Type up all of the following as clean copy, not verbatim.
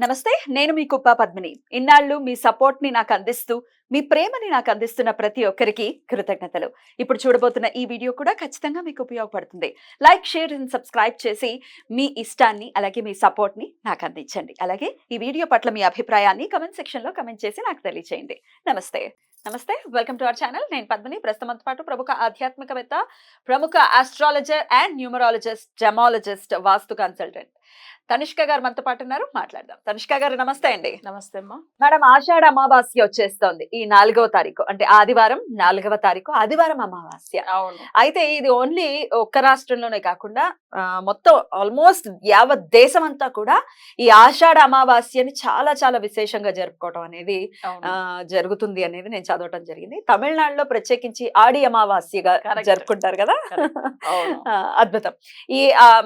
నమస్తే, నేను మీ కుప్ప పద్మిని. ఇన్నాళ్ళు మీ సపోర్ట్‌ని నాకందిస్తూ, మీ ప్రేమని నాకందిస్తున్న ప్రతి ఒక్కరికి కృతజ్ఞతలు. ఇప్పుడు చూడబోతున్న ఈ వీడియో కూడా ఖచ్చితంగా మీకు ఉపయోగపడుతుంది. లైక్, షేర్ అండ్ సబ్స్క్రైబ్ చేసి మీ ఇష్టాన్ని, అలాగే మీ సపోర్ట్‌ని నాకందించండి. అలాగే ఈ వీడియో పట్ల మీ అభిప్రాయాన్ని కామెంట్ సెక్షన్‌లో కామెంట్ చేసి నాకు తెలియజేయండి. నమస్తే. నమస్తే. Welcome to our channel. నేను పద్మిని. ప్రస్తుతంతో పాటు ప్రముఖ ఆధ్యాత్మికవేత్త, ప్రముఖ astrologer and numerologist, gemmologist, vastu consultant Tanishq గారు మనతో పాటు ఉన్నారు. మాట్లాడదాం. తనిష్క గారు నమస్తే అండి. నమస్తే అమ్మా. మేడం, ఆషాఢ అమావాస్య వచ్చేస్తోంది ఈ 4వ తారీఖు, అంటే ఆదివారం 4వ తారీఖు ఆదివారం అమావాస్య. అవును. అయితే ఇది ఓన్లీ ఒక్క రాష్ట్రంలోనే కాకుండా మొత్తం ఆల్మోస్ట్ యావత్ దేశం అంతా కూడా ఈ ఆషాఢ అమావాస్యని చాలా చాలా విశేషంగా జరుపుకోవడం అనేది జరుగుతుంది అనేది నేను చదవటం జరిగింది. తమిళనాడులో ప్రత్యేకించి ఆడి అమావాస్యగా జరుపుకుంటారు కదా. అద్భుతం. ఈ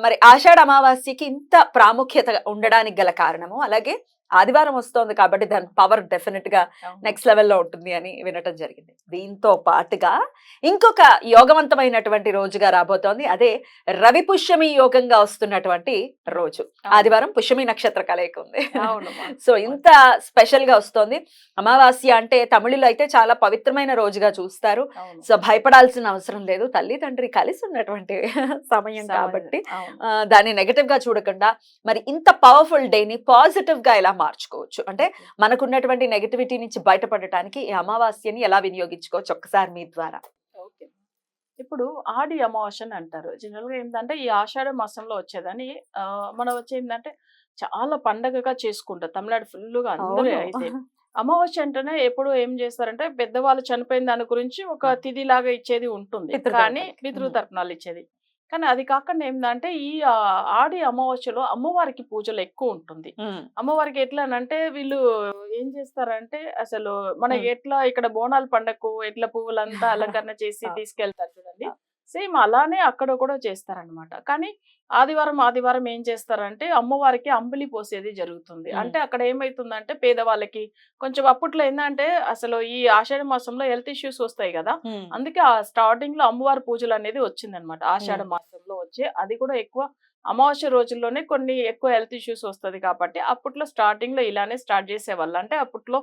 మరి ఆషాఢ అమావాస్యకి ఇంత ప్రాముఖ్యత ఉండడానికి గల కారణము, అలాగే ఆదివారం వస్తోంది కాబట్టి దాని పవర్ డెఫినెట్ గా నెక్స్ట్ లెవెల్లో ఉంటుంది అని వినటం జరిగింది. దీంతో పాటుగా ఇంకొక యోగవంతమైనటువంటి రోజుగా రాబోతోంది. అదే రవి పుష్యమి యోగంగా వస్తున్నటువంటి రోజు. ఆదివారం పుష్యమి నక్షత్ర కలయిక ఉంది. సో ఇంత స్పెషల్ గా వస్తోంది. అమావాస్య అంటే తమిళులు అయితే చాలా పవిత్రమైన రోజుగా చూస్తారు. సో భయపడాల్సిన అవసరం లేదు. తల్లి తండ్రి కలిసి ఉన్నటువంటి సమయం కాబట్టి దాన్ని నెగటివ్ గా చూడకుండా మరి ఇంత పవర్ఫుల్ డేని పాజిటివ్ గా ఎలా మార్చుకోవచ్చు, అంటే మనకున్నటువంటి నెగటివిటీ నుంచి బయటపడటానికి ఈ అమావాస్యని ఎలా వినియోగించుకోవచ్చు ఒక్కసారి మీ ద్వారా. ఓకే. ఇప్పుడు ఆడి అమావాస్య అని అంటారు. జనరల్ గా ఏంటంటే ఈ ఆషాఢ మాసంలో వచ్చేదని మనం వచ్చేందంటే చాలా పండగగా చేసుకుంటారు తమిళనాడు ఫుల్గా అందరూ. అయితే అమావాస్య అంటేనే ఎప్పుడు ఏం చేస్తారంటే పెద్దవాళ్ళు చనిపోయిన దాని గురించి ఒక తిథి లాగా ఇచ్చేది ఉంటుంది, కానీ పితృతర్పణాలు ఇచ్చేది. కానీ అది కాకుండా ఏంటంటే ఈ ఆడి అమావాస్యలో అమ్మవారికి పూజలు ఎక్కువ ఉంటుంది. అమ్మవారికి ఎట్లా అంటే వీళ్ళు ఏం చేస్తారంటే అసలు మనకి ఎట్లా ఇక్కడ బోనాల పండగకు ఎట్లా పువ్వులంతా అలంకరణ చేసి తీసుకెళ్తారు చూడండి, సేమ్ అలానే అక్కడ కూడా చేస్తారనమాట. కానీ ఆదివారం ఏం చేస్తారంటే అమ్మవారికి అంబలి పోసేది జరుగుతుంది. అంటే అక్కడ ఏమైతుందంటే పేదవాళ్ళకి కొంచెం అప్పట్లో ఏంటంటే అసలు ఈ ఆషాఢ మాసంలో హెల్త్ ఇష్యూస్ వస్తాయి కదా, అందుకే ఆ స్టార్టింగ్ లో అమ్మవారి పూజలు అనేది వచ్చిందనమాట. ఆషాఢ మాసంలో వచ్చే అది కూడా ఎక్కువ అమావాస్య రోజుల్లోనే కొన్ని ఎక్కువ హెల్త్ ఇష్యూస్ వస్తుంది కాబట్టి అప్పట్లో స్టార్టింగ్ లో ఇలానే స్టార్ట్ చేసేవాళ్ళు. అంటే అప్పట్లో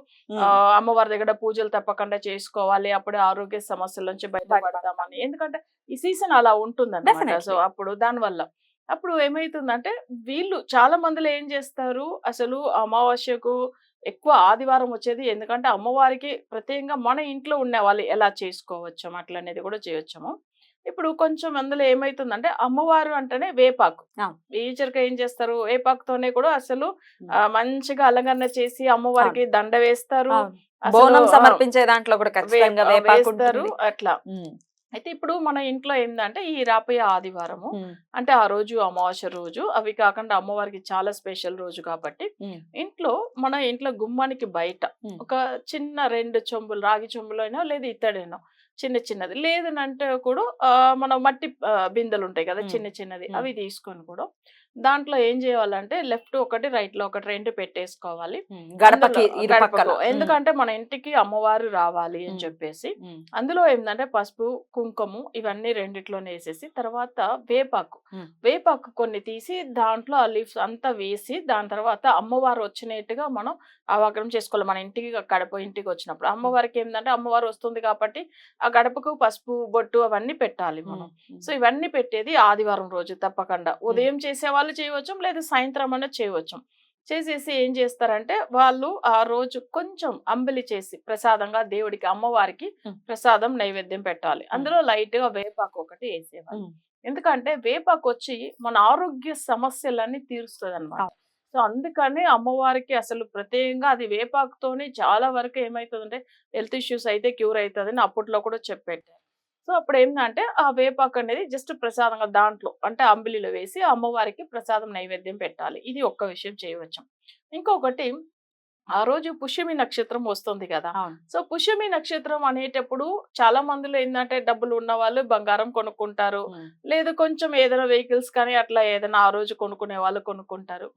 అమ్మవారి దగ్గర పూజలు తప్పకుండా చేసుకోవాలి, అప్పుడే ఆరోగ్య సమస్యల నుంచి బయటపడతామని. ఎందుకంటే ఈ సీజన్ అలా ఉంటుంది అన్నమాట. సో అప్పుడు దానివల్ల అప్పుడు ఏమైతుందంటే వీళ్ళు చాలా మందిలో ఏం చేస్తారు, అసలు అమావాస్యకు ఎక్కువ ఆదివారం వచ్చేది. ఎందుకంటే అమ్మవారికి ప్రత్యేకంగా మన ఇంట్లో ఉన్న వాళ్ళు ఎలా చేసుకోవచ్చు అట్లా అనేది కూడా చేయొచ్చాము. ఇప్పుడు కొంచెం అందులో ఏమైతుందంటే అమ్మవారు అంటేనే వేపాకు. ఈచరిక ఏం చేస్తారు, వేపాకుతోనే కూడా అసలు మంచిగా అలంకరణ చేసి అమ్మవారికి దండ వేస్తారు, బోనం సమర్పించే దాంట్లో కూడా వేస్తారు అట్లా. అయితే ఇప్పుడు మన ఇంట్లో ఏంటంటే ఈ రాబోయే ఆదివారము అంటే ఆ రోజు అమావాస్య రోజు, అవి కాకుండా అమ్మవారికి చాలా స్పెషల్ రోజు కాబట్టి మన ఇంట్లో గుమ్మానికి బయట ఒక చిన్న 2 చెంబులు, రాగి చెంబులు అయినా లేదా ఇత్తడైనా చిన్నది లేదనంటే కూడా మన మట్టి బిందెలు ఉంటాయి కదా చిన్నది, అవి తీసుకొని కూడా దాంట్లో ఏం చేయాలంటే లెఫ్ట్ ఒకటి రైట్ లో ఒకటి 2 పెట్టేసుకోవాలి గడపకి. ఎందుకంటే మన ఇంటికి అమ్మవారు రావాలి అని చెప్పేసి అందులో ఏంటంటే పసుపు, కుంకుమ ఇవన్నీ రెండిట్లోనే వేసేసి తర్వాత వేపాకు కొన్ని తీసి దాంట్లో ఆ లీవ్స్ అంతా వేసి దాని తర్వాత అమ్మవారు వచ్చినట్టుగా మనం ఆవాహనం చేసుకోవాలి. మన ఇంటికి ఇంటికి వచ్చినప్పుడు అమ్మవారికి ఏంటంటే అమ్మవారు వస్తుంది కాబట్టి ఆ గడపకు పసుపు, బొట్టు అవన్నీ పెట్టాలి మనం. సో ఇవన్నీ పెట్టేది ఆదివారం రోజు తప్పకుండా. ఉదయం చేసేవాళ్ళు చేయవచ్చు, లేదా సాయంత్రం అన్న చేయవచ్చు. చేసేసి ఏం చేస్తారంటే వాళ్ళు ఆ రోజు కొంచెం అంబలి చేసి ప్రసాదంగా దేవుడికి అమ్మవారికి ప్రసాదం నైవేద్యం పెట్టాలి. అందులో లైట్ గా వేపాకు ఒకటి వేసేవాళ్ళు. ఎందుకంటే వేపాకు వచ్చి మన ఆరోగ్య సమస్యలన్నీ తీరుస్తుంది అనమాట. సో అందుకని అమ్మవారికి అసలు ప్రత్యేకంగా అది వేపాకుతోనే చాలా వరకు ఏమవుతుందంటే హెల్త్ ఇష్యూస్ అయితే క్యూర్ అవుతుందని అప్పట్లో కూడా చెప్పెట్టారు. సో అప్పుడు ఏంటంటే ఆ వేపాకు అనేది జస్ట్ ప్రసాదంగా దాంట్లో అంటే అంబలిలో వేసి అమ్మవారికి ప్రసాదం నైవేద్యం పెట్టాలి. ఇది ఒక్క విషయం చేయవచ్చు. ఇంకొకటి ఆ రోజు పుష్యమి నక్షత్రం వస్తుంది కదా. సో పుష్యమి నక్షత్రం అనేటప్పుడు చాలా మందిలో ఏంటంటే డబ్బులు ఉన్న వాళ్ళు బంగారం కొనుక్కుంటారు, లేదా కొంచెం ఏదైనా వెహికల్స్ కానీ అట్లా ఏదైనా ఆ రోజు కొనుక్కునే వాళ్ళు కొనుక్కుంటారు.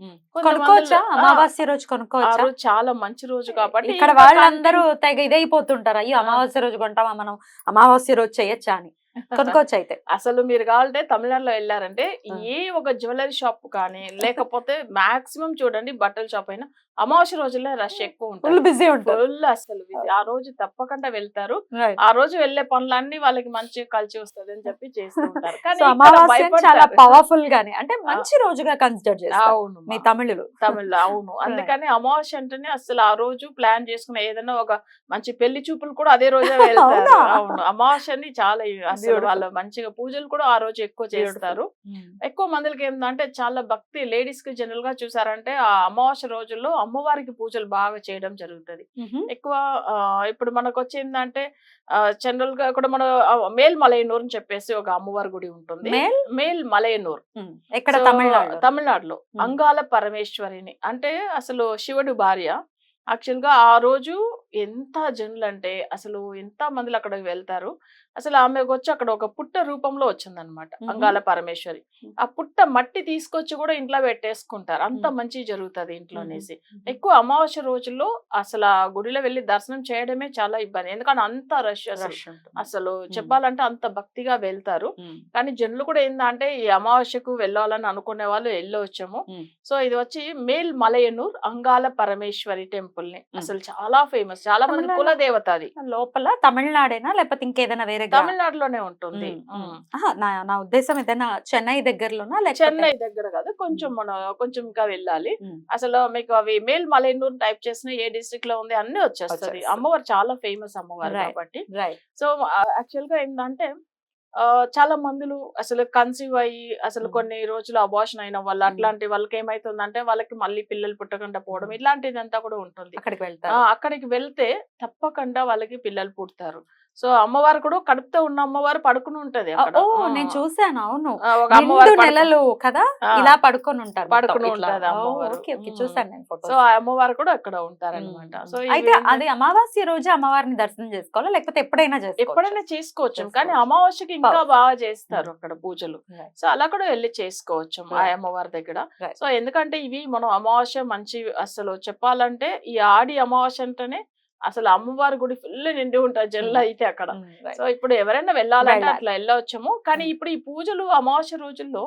అమావాస్య రోజు కొనుక్కోవచ్చు. ఆ రోజు చాలా మంచి రోజు కాబట్టి ఇక్కడ వాళ్ళందరూ తెగ ఇదైపోతుంటారు, అయ్యో అమావాస్య రోజు కొంటామా మనం, అమావాస్య రోజు చేయొచ్చా అని. కొనుక్కోవచ్చు అయితే. అసలు మీరు కావాలంటే తమిళనాడులో వెళ్ళారంటే ఆ. ఏ ఒక జ్యువెలరీ షాప్ కానీ లేకపోతే మాక్సిమం చూడండి బట్టల షాప్ అయినా అమావాస్య రోజుల్లో రష్ ఎక్కువ ఫుల్ ఉంటుంది. బిజీ ఉంటారు. ఫుల్ అసలు busy. ఆ రోజు తప్పకుండా వెళ్తారు. Right. ఆ రోజు వెళ్ళే పనులన్నీ వాళ్ళకి మంచిగా కలిసి వస్తుంది అని చెప్పి చేస్తూ ఉంటారు. కానీ సో ఇక్కడ అమావాస్య చాలా భయపడతారు. పవర్ఫుల్ గానే అంటే మంచి రోజుగా కన్సిడర్ చేస్తారు అవును మీ మా. తమిళులు. తమిళ్లో అవును. అందుకని అమావాస్య అంటేనే అసలు ఆ రోజు ప్లాన్ చేసుకున్న ఏదైనా ఒక మంచి పెళ్లి చూపులు కూడా అదే రోజే వెళ్తారు. అవునా? అవును. అమావాస్యని చాలా అసలు Beautiful. వాళ్ళ మంచిగా పూజలు కూడా ఆ రోజు ఎక్కువ చేస్తారు. ఎక్కువ మందికి ఏంటంటే చాలా భక్తి లేడీస్ కి జనరల్ గా చూసారంటే ఆ అమావాస్య రోజుల్లో అమ్మవారికి పూజలు బాగా చేయడం జరుగుతుంది. ఎక్కువ ఇప్పుడు మనకు వచ్చేందంటే జనరల్ గా కూడా మన మేల్ మలయనూర్ అని చెప్పేసి ఒక అమ్మవారి గుడి ఉంటుంది. మేల్ మేల్ మలయనూర్ ఎక్కడ సో, తమిళనాడు? తమిళనాడులో అంగాల పరమేశ్వరిని అంటే అసలు శివుడు భార్య. యాక్చువల్ గా ఆ రోజు ఎంత జనులు అంటే అసలు ఎంత మందిలో అక్కడికి వెళ్తారు. అసలు ఆమెకు వచ్చి అక్కడ ఒక పుట్ట రూపంలో వచ్చిందనమాట అంగాల పరమేశ్వరి. ఆ పుట్ట మట్టి తీసుకొచ్చి కూడా ఇంట్లో పెట్టేసుకుంటారు. అంత మంచి జరుగుతుంది ఇంట్లో అనేసి. ఎక్కువ అమావాస్య రోజుల్లో అసలు ఆ గుడిలో వెళ్ళి దర్శనం చేయడమే చాలా ఇబ్బంది. ఎందుకంటే అంత రష్ అసలు చెప్పాలంటే అంత భక్తిగా వెళ్తారు. కానీ జనులు కూడా ఏందంటే ఈ అమావాస్యకు వెళ్ళాలని అనుకునే వాళ్ళు వెళ్ళవచ్చాము. సో ఇది వచ్చి మేల్ మలయనూర్ అంగాల పరమేశ్వరి టెంపుల్ ని అసలు చాలా ఫేమస్. చాలా మంది తమిళనాడు- కుల దేవత అది. లోపల తమిళనాడేనా లేకపోతే ఇంకేదైనా వేరే తమిళనాడులోనే ఉంటుంది. నా ఉద్దేశం ఏదైనా చెన్నై దగ్గరలోనా లేకపోతే చెన్నై దగ్గర కాదు, కొంచెం కొంచెం ఇంకా వెళ్ళాలి. అసలు మీకు అవి మేల్ మలయనూర్ టైప్ చేసిన ఏ డిస్ట్రిక్ట్ లో ఉంది అన్ని వచ్చేస్తుంది. వచ్చేస్తుంది. అమ్మవారు చాలా ఫేమస్ అమ్మవారు Right. కాబట్టి. రైట్. సో యాక్చువల్ గా ఏంటంటే చాలా మందులు అసలు కన్సీవ్ అయ్యి అసలు కొన్ని రోజులు అబార్షన్ అయిన వాళ్ళు అట్లాంటి వాళ్ళకి ఏమైతుందంటే వాళ్ళకి మళ్ళీ పిల్లలు పుట్టకుండా పోవడం ఇలాంటిదంతా కూడా ఉంటుంది. అక్కడికి వెళ్తారు. అక్కడికి వెళ్తే తప్పకుండా వాళ్ళకి పిల్లలు పుడతారు. సో అమ్మవారు కూడా కడుపుతో ఉన్న అమ్మవారు పడుకుని ఉంటది అక్కడ. నేను చూసాను. అవును, ఒక అమ్మవారు 2 నెలలు కదా ఇలా పడుకొని ఉంటారు. పడుకుని ఉంటది అమ్మవారు. చూసాను నేను ఫోటో. సో ఆ అమ్మవారు కూడా అక్కడ ఉంటారన్నమాట. సో అయితే అది అమావాస్య రోజు అమ్మవారిని దర్శనం చేసుకోవాలా లేకపోతే ఎప్పుడైనా చేసుకోవాలా? ఎప్పుడైనా చేసుకోవచ్చు. కానీ చేసుకోవచ్చు. అమావాస్యకి ఇంకా Powerful. బాగా చేస్తారు అక్కడ పూజలు. Right. సో అలా కూడా వెళ్ళి చేసుకోవచ్చు ఆ Right. అమ్మవారి దగ్గర. Right. సో ఎందుకంటే ఇవి మనం అమావాస్య మంచి అసలు చెప్పాలంటే ఈ ఆడి అమావాస్య అంటేనే అసలు అమ్మవారి గుడి ఫుల్ నిండి ఉంటారు జల్లు అయితే అక్కడ. Right. సో ఇప్పుడు ఎవరైనా వెళ్ళాలంటే వెళ్ళాలి. అట్లా వెళ్ళవచ్చాము. కానీ ఇప్పుడు ఈ పూజలు అమావాస్య రోజుల్లో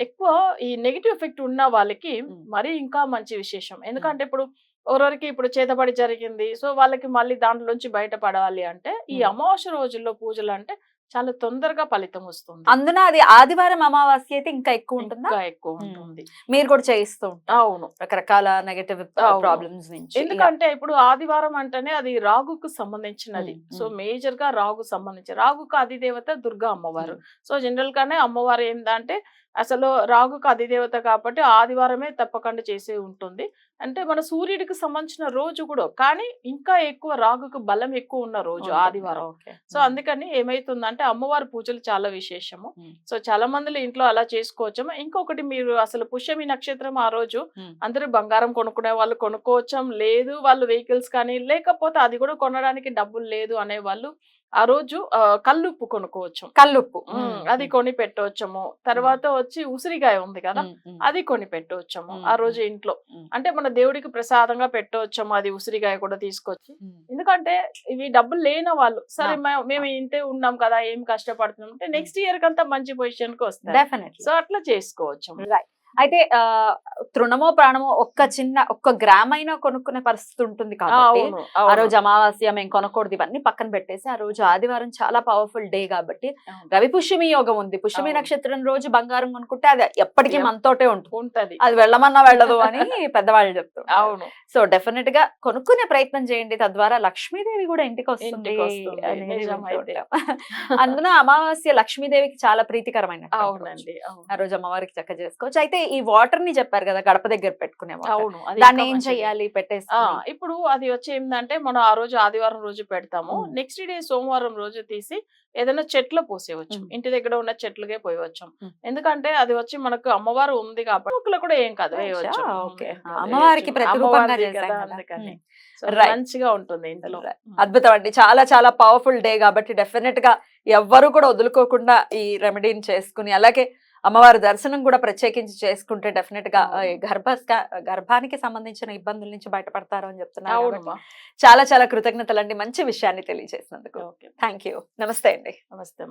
ఎక్కువ ఈ నెగిటివ్ ఎఫెక్ట్ ఉన్న వాళ్ళకి మరీ ఇంకా మంచి విశేషం. ఎందుకంటే ఇప్పుడు ఎవరెవరికి ఇప్పుడు చేతబడి జరిగింది, సో వాళ్ళకి మళ్ళీ దాంట్లోంచి బయటపడాలి అంటే ఈ అమావాస్య రోజుల్లో పూజలు అంటే చాలా తొందరగా ఫలితం వస్తుంది. అందున అది ఆదివారం అమావాస్య అయితే ఇంకా ఎక్కువ ఉంటుందా? ఇంకా ఎక్కువ ఉంటుంది. మీరు కూడా చేయిస్తూ ఉంటారు అవును. రకరకాల నెగటివ్ అవును. ప్రాబ్లమ్స్ నుంచి. ఎందుకంటే ఇప్పుడు ఆదివారం అంటేనే అది రాగుకు సంబంధించినది. సో మేజర్ గా రాగు సంబంధించి రాగుకు అధిదేవత దుర్గా అమ్మవారు. సో జనరల్ గానే అమ్మవారు ఏంటంటే అసలు రాగుకు అధిదేవత కాబట్టి ఆదివారమే తప్పకుండా చేసే ఉంటుంది. అంటే మన సూర్యుడికి సంబంధించిన రోజు కూడా, కానీ ఇంకా ఎక్కువ రాగుకు బలం ఎక్కువ ఉన్న రోజు ఆదివారం. సో అందుకని ఏమైతుందంటే అమ్మవారి పూజలు చాలా విశేషము. సో చాలా మంది ఇంట్లో అలా చేసుకోవచ్చు. ఇంకొకటి మీరు అసలు పుష్యమి నక్షత్రం ఆ రోజు అందరూ బంగారం కొనుక్కునే వాళ్ళు కొనుక్కోవచ్చం, లేదు వాళ్ళు వెహికల్స్ కానీ లేకపోతే అది కూడా కొనడానికి డబ్బులు లేదు అనే వాళ్ళు ఆ రోజు కల్లుప్పు కొనుక్కోవచ్చు. కల్లుప్పు అది కొని పెట్టవచ్చము. తర్వాత వచ్చి ఉసిరికాయ ఉంది కదా, అది కొని పెట్టవచ్చము ఆ రోజు ఇంట్లో. అంటే మన దేవుడికి ప్రసాదంగా పెట్టవచ్చము అది ఉసిరికాయ కూడా తీసుకొచ్చి. ఎందుకంటే ఇవి డబ్బులు లేని వాళ్ళు సరే మేము ఇంతే ఉన్నాం కదా ఏం కష్టపడుతున్నాం అంటే నెక్స్ట్ ఇయర్ కంతా మంచి పొజిషన్ కి వస్తారు. డెఫినెట్లీ. సో అట్లా చేసుకోవచ్చు. అయితే తృణమో ప్రాణమో ఒక్క గ్రామ్ అయినా కొనుక్కునే పరిస్థితి ఉంటుంది కాబట్టి ఆ రోజు అమావాస్య మేము కొనకూడదు ఇవన్నీ పక్కన పెట్టేసి ఆ రోజు ఆదివారం చాలా పవర్ఫుల్ డే కాబట్టి రవి పుష్యమి యోగం ఉంది. పుష్యమి నక్షత్రం రోజు బంగారం కొనుక్కుంటే అది ఎప్పటికీ మనతోటే ఉంటది. అది వెళ్ళమన్నా వెళ్ళదు అని పెద్దవాళ్ళు చెప్తారు. అవును. సో డెఫినెట్ గా కొనుక్కునే ప్రయత్నం చేయండి, తద్వారా లక్ష్మీదేవి కూడా ఇంటికి వస్తుంది. అందున అమావాస్య లక్ష్మీదేవికి చాలా ప్రీతికరమైన. అవునండి. ఆ రోజు అమ్మవారికి చక్క చేసుకోవచ్చు. అయితే ఈ వాటర్ ని చెప్పారు కదా గడప దగ్గర పెట్టుకునే వాటర్, అవును. దాన్ని ఏం చెయ్యాలి పెట్టేసి? ఇప్పుడు అది వచ్చి ఏంటంటే మనం ఆ రోజు ఆదివారం రోజు పెడతాము. నెక్స్ట్ డే సోమవారం రోజు తీసి ఏదైనా చెట్లు పోసేవచ్చు. ఇంటి దగ్గర ఉన్న చెట్లుగే పోయవచ్చు. ఎందుకంటే అది వచ్చి మనకు అమ్మవారు ఉంది కాబట్టి మొక్కలు కూడా ఏం కాదు వేయవచ్చు. అమ్మవారికి ప్రతిరూపంగా కదా, అందుకని మంచిగా ఉంటుంది ఇంట్లో. అద్భుతం అండి. చాలా చాలా పవర్ఫుల్ డే కాబట్టి డెఫినెట్ గా ఎవ్వరు కూడా వదులుకోకుండా ఈ రెమెడీని చేసుకుని అలాగే అమ్మవారి దర్శనం కూడా ప్రత్యేకించి చేసుకుంటే డెఫినెట్ గా గర్భానికి సంబంధించిన ఇబ్బందుల నుంచి బయటపడతారు అని చెప్తున్నారు. చాలా చాలా కృతజ్ఞతలు అండి మంచి విషయాన్ని తెలియజేసినందుకు. Thank you. నమస్తే అండి. నమస్తే.